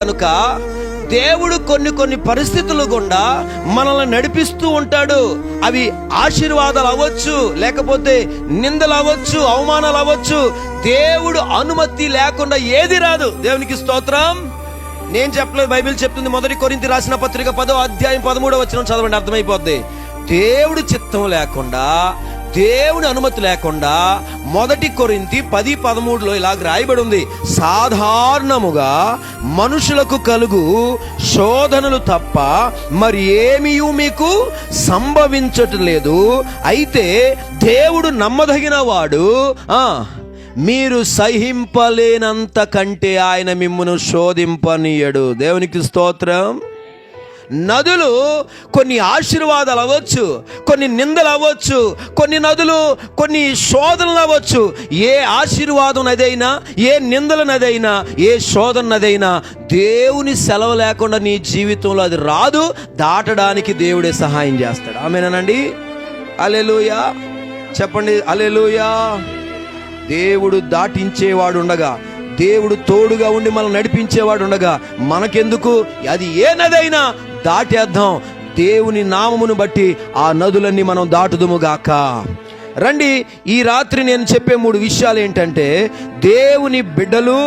కనుక దేవుడు కొన్ని పరిస్థితులు గుండా మనల్ని నడిపిస్తూ ఉంటాడు. అవి ఆశీర్వాదాలు అవ్వచ్చు, లేకపోతే నిందలు అవ్వచ్చు, అవమానాలు అవ్వచ్చు. దేవుడు అనుమతి లేకుండా ఏది రాదు. దేవునికి స్తోత్రం. నేను చెప్పలేదు, బైబిల్ చెప్తుంది. 1 కొరింథీ రాసిన పత్రిక 10వ అధ్యాయం 13వ వచనం చదవండి, అర్థమైపోద్ది. దేవుడు చిత్తం లేకుండా, దేవుని అనుమతి లేకుండా 1 కొరింథీ 10:13లో ఇలాగ రాయబడి ఉంది, సాధారణముగా మనుషులకు కలుగు శోధనలు తప్ప మరి ఏమీ మీకు సంభవించట్లేదు. అయితే దేవుడు నమ్మదగిన వాడు, మీరు సహింపలేనంత కంటే ఆయన మిమ్మును శోధింపనీయడు. దేవునికి స్తోత్రం. నదులు కొన్ని ఆశీర్వాదాలు అవ్వచ్చు, కొన్ని నిందలు అవ్వచ్చు, కొన్ని శోధనలు అవ్వచ్చు. ఏ ఆశీర్వాదం నదైనా, ఏ నిందల నదైనా, ఏ శోధన నదైనా దేవుని సెలవు లేకుండా నీ జీవితంలో అది రాదు. దాటడానికి దేవుడే సహాయం చేస్తాడు. ఆమేనండి. హల్లెలూయా చెప్పండి. హల్లెలూయా. దేవుడు దాటించేవాడు ఉండగా, దేవుడు తోడుగా ఉండి మనల్ని నడిపించేవాడు ఉండగా మనకెందుకు? అది ఏ నదైనా దాటేద్దాం. దేవుని నామమును బట్టి ఆ నదులన్నీ మనం దాటుదుముగాక. రండి, ఈ రాత్రి నేను చెప్పే 3 విషయాలు ఏంటంటే, దేవుని బిడ్డలు